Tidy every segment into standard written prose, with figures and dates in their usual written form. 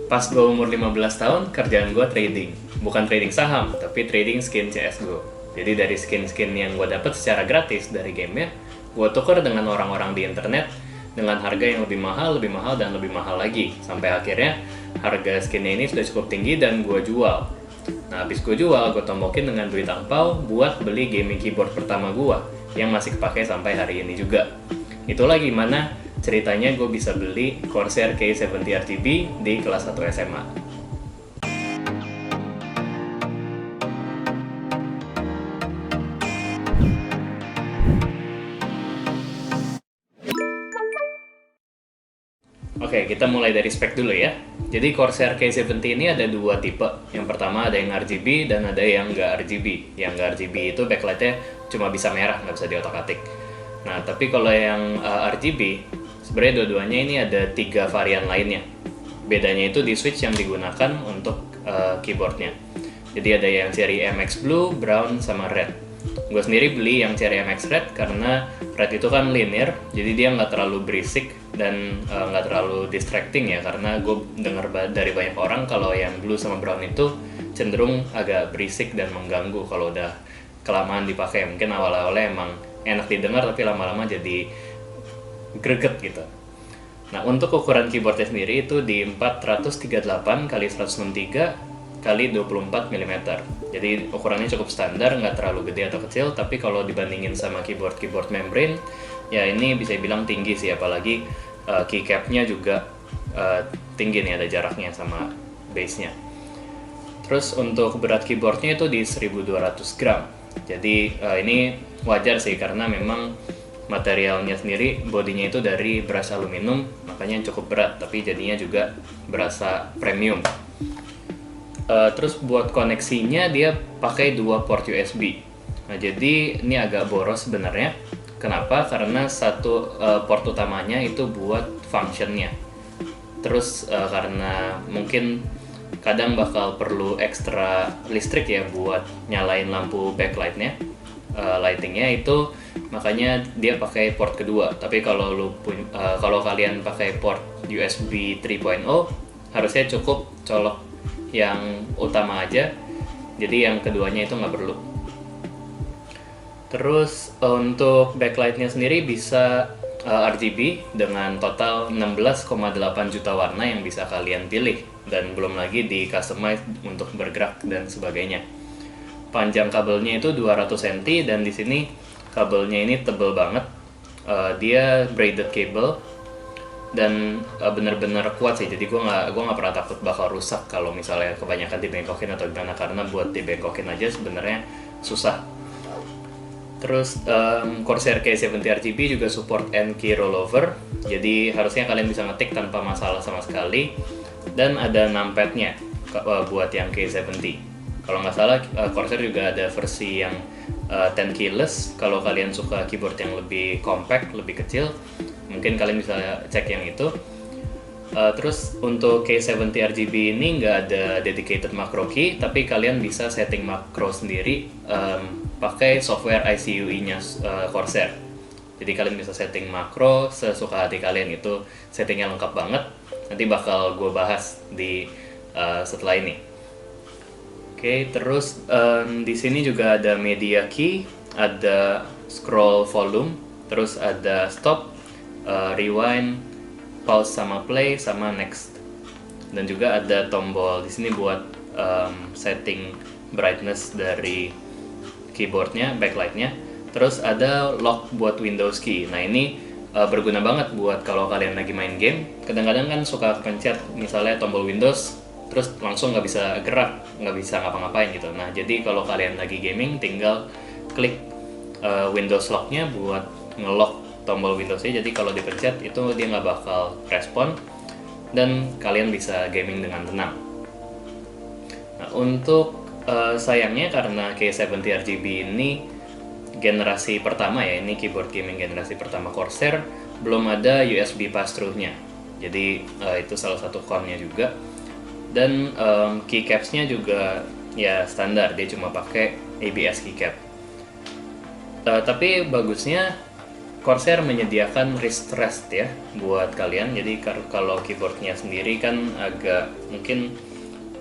Pas gue umur 15 tahun, kerjaan gue trading. Bukan trading saham, tapi trading skin CSGO. Jadi dari skin-skin yang gue dapat secara gratis dari gamenya, gue tuker dengan orang-orang di internet dengan harga yang lebih mahal, dan lebih mahal lagi. Sampai akhirnya harga skinnya ini sudah cukup tinggi dan gue jual. Nah, habis gue jual, gue tombokin dengan duit angpau buat beli gaming keyboard pertama gue yang masih kepake sampai hari ini juga. Itulah gimana ceritanya gue bisa beli Corsair K70 RGB di kelas 1 SMA. Oke, kita mulai dari spek dulu ya. Jadi Corsair K70 ini ada dua tipe. Yang pertama ada yang RGB dan ada yang nggak RGB. Yang nggak RGB itu backlightnya cuma bisa merah, nggak bisa diotak-atik. Nah, tapi kalau yang RGB, sebenarnya dua-duanya ini ada 3 varian lainnya. Bedanya itu di switch yang digunakan untuk keyboardnya. Jadi ada yang seri MX Blue, Brown, sama Red. Gue sendiri beli yang seri MX Red karena Red itu kan linear, jadi dia nggak terlalu berisik dan nggak terlalu distracting ya, karena gue dengar dari banyak orang kalau yang Blue sama Brown itu cenderung agak berisik dan mengganggu kalau udah kelamaan dipakai. Mungkin awal-awalnya emang enak didengar tapi lama-lama jadi greget gitu. Nah, untuk ukuran keyboardnya sendiri itu di 438 x 163 kali 24 mm. Jadi ukurannya cukup standar, nggak terlalu gede atau kecil, tapi kalau dibandingin sama keyboard membrane, ya ini bisa bilang tinggi sih, apalagi keycapnya juga tinggi nih, ada jaraknya sama base-nya. Terus untuk berat keyboardnya itu di 1200 gram. Jadi ini wajar sih, karena memang materialnya sendiri, bodinya itu dari beras aluminium, makanya cukup berat, tapi jadinya juga berasa premium. Terus buat koneksinya dia pakai 2 port USB. Nah, jadi ini agak boros sebenarnya. Kenapa? Karena satu port utamanya itu buat functionnya. Terus karena mungkin kadang bakal perlu ekstra listrik ya buat nyalain lampu backlightnya, lightingnya itu, makanya dia pakai port kedua. Tapi kalau kalau kalian pakai port USB 3.0, harusnya cukup colok yang utama aja, jadi yang keduanya itu nggak perlu. Terus untuk backlightnya sendiri bisa RGB dengan total 16,8 juta warna yang bisa kalian pilih, dan belum lagi di customize untuk bergerak dan sebagainya. Panjang kabelnya itu 200 cm, dan di sini kabelnya ini tebel banget. Dia braided cable dan bener-bener kuat sih, jadi gue nggak pernah takut bakal rusak kalau misalnya kebanyakan dibengkokin atau gimana, karena buat dibengkokin aja sebenarnya susah. Terus Corsair K70 RGB juga support N-key rollover, jadi harusnya kalian bisa ngetik tanpa masalah sama sekali, dan ada numpadnya buat yang K70. Kalau nggak salah Corsair juga ada versi yang 10 keyless. Kalau kalian suka keyboard yang lebih compact, lebih kecil, mungkin kalian bisa cek yang itu. Terus untuk K70 RGB ini nggak ada dedicated macro key, tapi kalian bisa setting makro sendiri pakai software ICUE-nya Corsair. Jadi kalian bisa setting makro sesuka hati kalian, itu settingnya lengkap banget. Nanti bakal gue bahas di setelah ini. Oke, terus di sini juga ada media key, ada scroll volume, terus ada stop, rewind, pause sama play, sama next. Dan juga ada tombol di sini buat setting brightness dari keyboardnya, backlightnya. Terus ada lock buat Windows key. Nah, ini berguna banget buat kalau kalian lagi main game. Kadang-kadang kan suka pencet misalnya tombol Windows, terus langsung nggak bisa gerak, nggak bisa ngapa-ngapain gitu. Nah, jadi kalau kalian lagi gaming, tinggal klik Windows lock-nya buat ngelock tombol Windows-nya. Jadi kalau dipencet itu dia nggak bakal respon, dan kalian bisa gaming dengan tenang. Nah, untuk sayangnya karena K70 RGB ini generasi pertama ya, ini keyboard gaming generasi pertama Corsair, belum ada USB pass-through-nya. Jadi itu salah satu con-nya juga. Dan keycaps-nya juga ya standar, dia cuma pakai ABS keycap. Tapi bagusnya Corsair menyediakan wrist rest ya buat kalian. Jadi kalau keyboardnya sendiri kan agak mungkin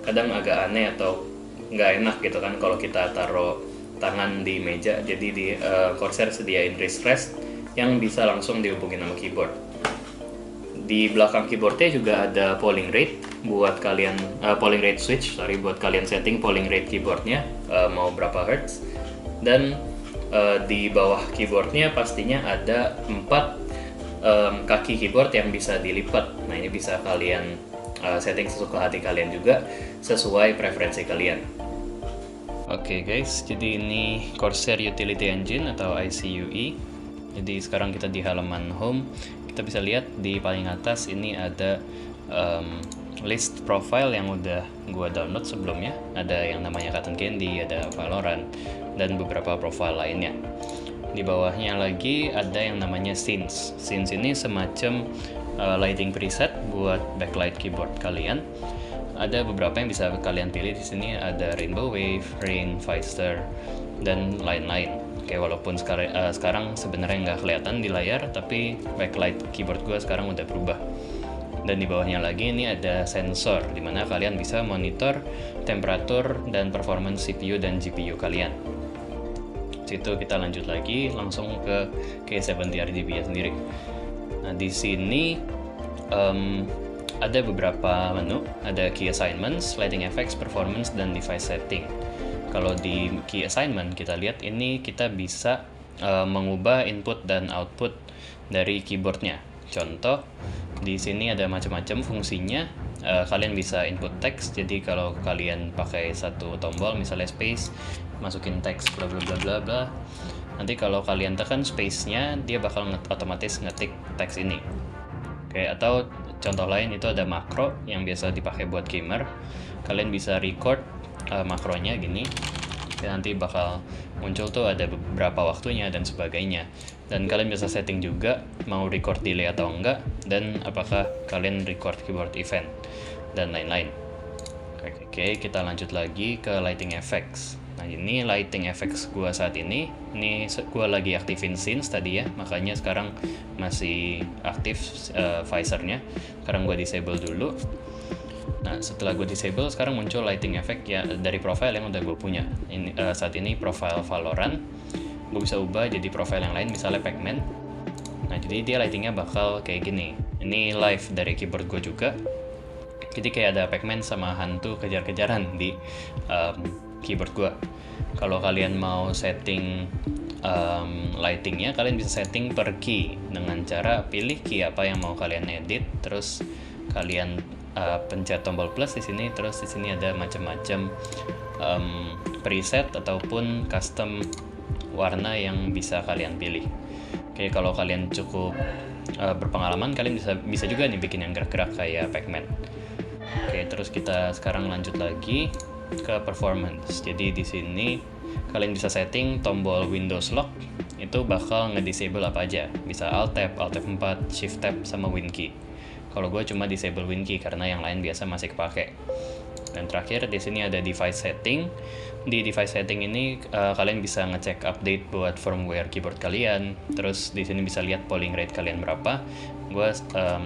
kadang agak aneh atau nggak enak gitu kan kalau kita taruh tangan di meja. Jadi di Corsair sediain wrist rest yang bisa langsung dihubungin sama keyboard. Di belakang keyboardnya juga ada polling rate buat kalian polling rate switch buat kalian setting polling rate keyboardnya mau berapa hertz. Dan di bawah keyboardnya pastinya ada 4 kaki keyboard yang bisa dilipat. Nah ini bisa kalian setting sesuka hati kalian juga sesuai preferensi kalian. Oke guys, jadi ini Corsair Utility Engine atau ICUE. Jadi sekarang kita di halaman home. Kita bisa lihat di paling atas ini ada list profile yang udah gua download sebelumnya. Ada yang namanya Cotton Candy, ada Valorant, dan beberapa profile lainnya. Di bawahnya lagi ada yang namanya scenes. Scenes ini semacam lighting preset buat backlight keyboard kalian. Ada beberapa yang bisa kalian pilih di sini, ada Rainbow Wave, Rain, Pfister, dan lain-lain. Oke, walaupun sekarang sebenarnya nggak kelihatan di layar, tapi backlight keyboard gue sekarang udah berubah. Dan di bawahnya lagi ini ada sensor, dimana kalian bisa monitor temperatur dan performance CPU dan GPU kalian. Situ kita lanjut lagi langsung ke K70 RGB nya sendiri. Nah di sini ada beberapa menu, ada Key Assignments, Lighting Effects, Performance, dan Device Setting. Kalau di Key Assignment kita lihat ini kita bisa mengubah input dan output dari keyboardnya. Contoh, di sini ada macam-macam fungsinya. Kalian bisa input teks, jadi kalau kalian pakai satu tombol, misalnya space, masukin teks bla bla bla bla bla. Nanti kalau kalian tekan space-nya, dia bakal otomatis ngetik teks ini. Oke, atau contoh lain itu ada makro yang biasa dipakai buat gamer. Kalian bisa record makronya gini. Dan nanti bakal muncul tuh ada beberapa waktunya dan sebagainya. Dan kalian bisa setting juga mau record delay atau enggak, dan apakah kalian record keyboard event dan lain-lain. Oke, kita lanjut lagi ke lighting effects. Nah ini lighting effects gua saat ini gua lagi aktifin scenes tadi ya, makanya sekarang masih aktif visornya. Sekarang gua disable dulu. Nah setelah gue disable, sekarang muncul lighting effect ya dari profile yang udah gue punya. Saat ini profile Valorant. Gue bisa ubah jadi profile yang lain, misalnya Pac-Man. Nah jadi dia lightingnya bakal kayak gini. Ini live dari keyboard gue juga. Jadi kayak ada Pac-Man sama hantu kejar-kejaran di keyboard gue. Kalau kalian mau setting lightingnya, kalian bisa setting per key dengan cara pilih key apa yang mau kalian edit, terus kalian pencet tombol plus di sini, terus di sini ada macam-macam preset ataupun custom warna yang bisa kalian pilih. Oke, kalau kalian cukup berpengalaman, kalian bisa juga nih bikin yang gerak-gerak kayak Pac-Man. Oke, terus kita sekarang lanjut lagi ke performance. Jadi di sini kalian bisa setting tombol Windows Lock itu bakal nge-disable apa aja. Bisa Alt Tab, Alt F4, Shift Tab, sama Win Key. Kalau gue cuma disable Win Key karena yang lain biasa masih kepake. Dan terakhir di sini ada device setting. Di device setting ini kalian bisa ngecek update buat firmware keyboard kalian. Terus di sini bisa lihat polling rate kalian berapa. Gue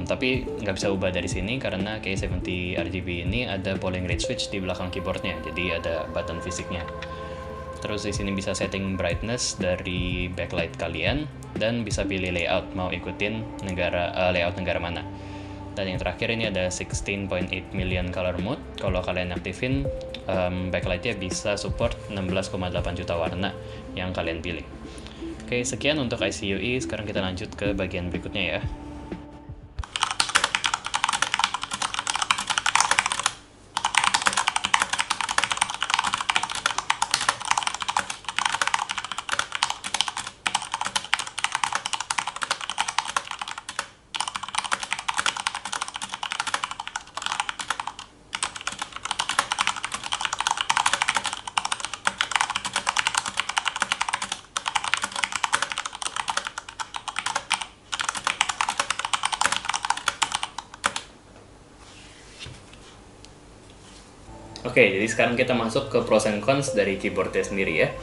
tapi nggak bisa ubah dari sini karena K70 RGB ini ada polling rate switch di belakang keyboardnya. Jadi ada button fisiknya. Terus di sini bisa setting brightness dari backlight kalian dan bisa pilih layout, mau ikutin layout negara mana. Dan yang terakhir ini ada 16.8 million color mode. Kalau kalian aktifin, backlightnya bisa support 16,8 juta warna yang kalian pilih. Oke, sekian untuk ICUE. Sekarang kita lanjut ke bagian berikutnya ya. Oke, jadi sekarang kita masuk ke pros and cons dari keyboardnya sendiri ya.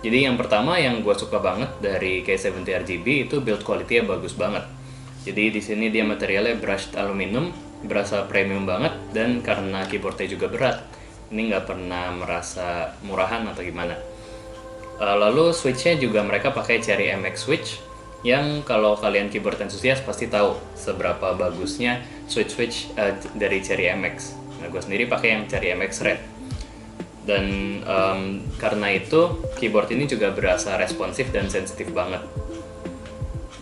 Jadi yang pertama yang gue suka banget dari K70 RGB itu build quality-nya bagus banget. Jadi di sini dia materialnya brushed aluminium, berasa premium banget, dan karena keyboardnya juga berat, ini nggak pernah merasa murahan atau gimana. Lalu switch-nya juga mereka pakai Cherry MX switch, yang kalau kalian keyboard enthusiast pasti tahu seberapa bagusnya switch dari Cherry MX. Nah, gue sendiri pakai yang Cherry MX Red. Dan karena itu keyboard ini juga berasa responsif dan sensitif banget.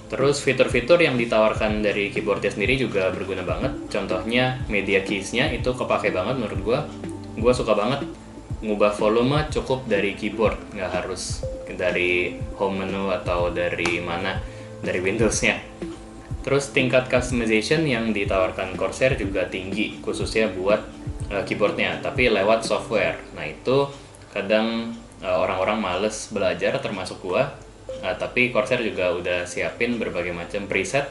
Terus fitur-fitur yang ditawarkan dari keyboardnya sendiri juga berguna banget. Contohnya media keys-nya itu kepake banget menurut gue. Gue suka banget ngubah volume cukup dari keyboard, nggak harus dari home menu atau dari mana, dari Windows-nya. Terus tingkat customization yang ditawarkan Corsair juga tinggi, khususnya buat keyboardnya, tapi lewat software. Nah itu kadang orang-orang males belajar, termasuk gua. Tapi Corsair juga udah siapin berbagai macam preset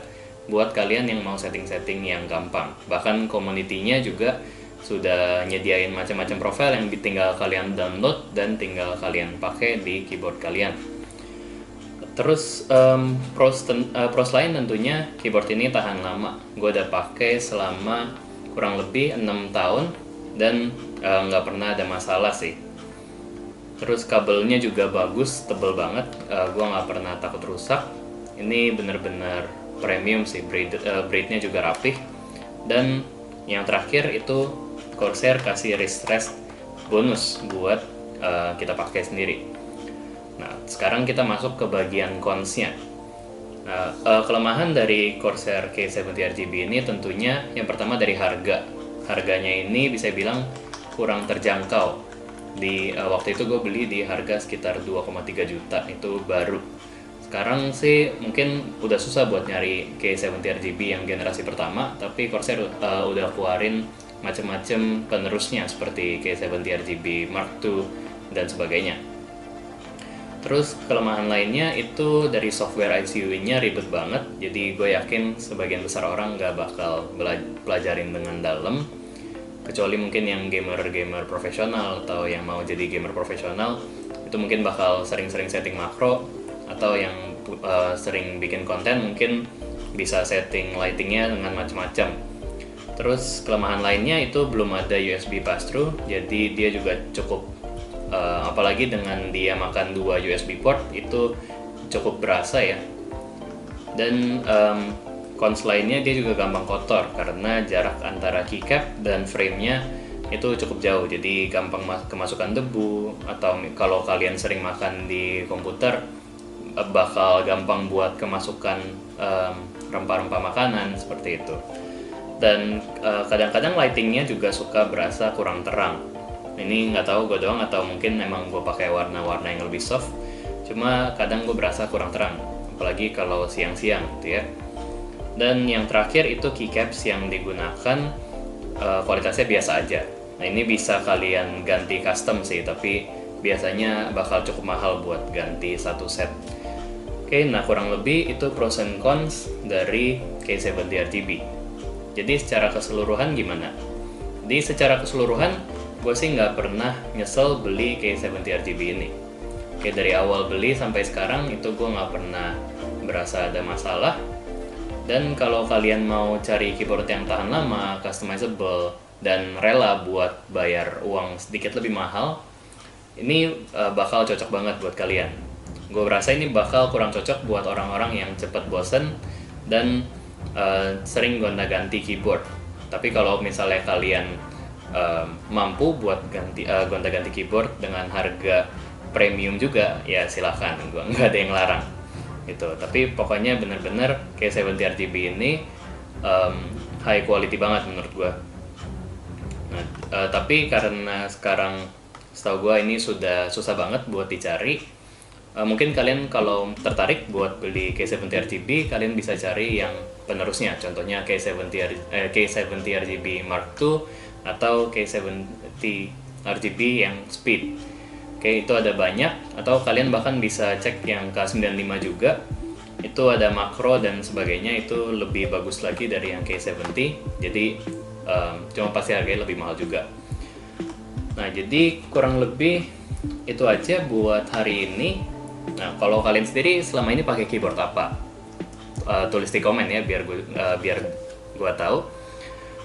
buat kalian yang mau setting-setting yang gampang. Bahkan community-nya juga sudah nyediain macam-macam profile yang tinggal kalian download dan tinggal kalian pakai di keyboard kalian. Terus pros lain tentunya keyboard ini tahan lama. Gue udah pakai selama kurang lebih 6 tahun dan nggak pernah ada masalah sih. Terus kabelnya juga bagus, tebel banget, gue nggak pernah takut rusak. Ini bener-bener premium sih, braidnya juga rapih. Dan yang terakhir itu Corsair kasih wrist rest bonus buat kita pakai sendiri. Nah, sekarang kita masuk ke bagian cons-nya. Nah, kelemahan dari Corsair K70 RGB ini tentunya yang pertama dari harga. Harganya ini bisa bilang kurang terjangkau. Waktu itu gue beli di harga sekitar 2,3 juta, itu baru. Sekarang sih mungkin udah susah buat nyari K70 RGB yang generasi pertama, tapi Corsair udah keluarin macam-macam penerusnya seperti K70 RGB Mark II dan sebagainya. Terus kelemahan lainnya itu dari software ICU-nya ribet banget, jadi gue yakin sebagian besar orang nggak bakal pelajarin dengan dalam, kecuali mungkin yang gamer profesional atau yang mau jadi gamer profesional, itu mungkin bakal sering-sering setting makro, atau yang sering bikin konten mungkin bisa setting lightingnya dengan macam-macam. Terus kelemahan lainnya itu belum ada USB pass-through, jadi dia juga cukup apalagi dengan dia makan 2 USB port itu cukup berasa ya. Dan cons lainnya dia juga gampang kotor karena jarak antara keycap dan frame-nya itu cukup jauh, jadi gampang kemasukan debu, atau kalau kalian sering makan di komputer bakal gampang buat kemasukan rempah-rempah makanan seperti itu. Dan kadang-kadang lightingnya juga suka berasa kurang terang. Ini nggak tahu gue doang atau mungkin emang gue pakai warna-warna yang lebih soft, cuma kadang gue berasa kurang terang, apalagi kalau siang-siang gitu ya. Dan yang terakhir itu keycaps yang digunakan kualitasnya biasa aja. Nah ini bisa kalian ganti custom sih, tapi biasanya bakal cukup mahal buat ganti satu set. Oke, nah kurang lebih itu pros and cons dari K70 RGB. Jadi secara keseluruhan gimana? Jadi secara keseluruhan gue sih nggak pernah nyesel beli K70 RGB ini. Oke, dari awal beli sampai sekarang itu gue nggak pernah berasa ada masalah. Dan kalau kalian mau cari keyboard yang tahan lama, customizable, dan rela buat bayar uang sedikit lebih mahal, ini bakal cocok banget buat kalian. Gue rasa ini bakal kurang cocok buat orang-orang yang cepat bosen dan sering gonta-ganti keyboard. Tapi kalau misalnya kalian mampu buat gonta-ganti keyboard dengan harga premium juga, ya silahkan, gue nggak ada yang larang gitu. Tapi pokoknya bener-bener K70 RGB ini high quality banget menurut gue. Nah, tapi karena sekarang setahu gue ini sudah susah banget buat dicari, mungkin kalian kalau tertarik buat beli K70 RGB, kalian bisa cari yang penerusnya, contohnya K70 RGB Mark II atau K70 RGB yang speed. Oke, itu ada banyak, atau kalian bahkan bisa cek yang K95 juga, itu ada makro dan sebagainya, itu lebih bagus lagi dari yang K70, jadi cuma pasti harganya lebih mahal juga. Nah, jadi kurang lebih itu aja buat hari ini. Nah, kalau kalian sendiri selama ini pakai keyboard apa? Tulis di komen ya biar gua tahu.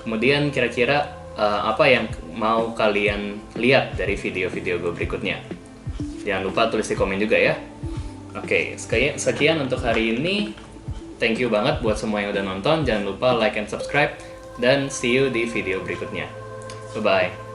Kemudian kira-kira apa yang mau kalian lihat dari video-video gue berikutnya? Jangan lupa tulis di komen juga ya. Oke, sekian untuk hari ini. Thank you banget buat semua yang udah nonton. Jangan lupa like and subscribe dan see you di video berikutnya. Bye bye.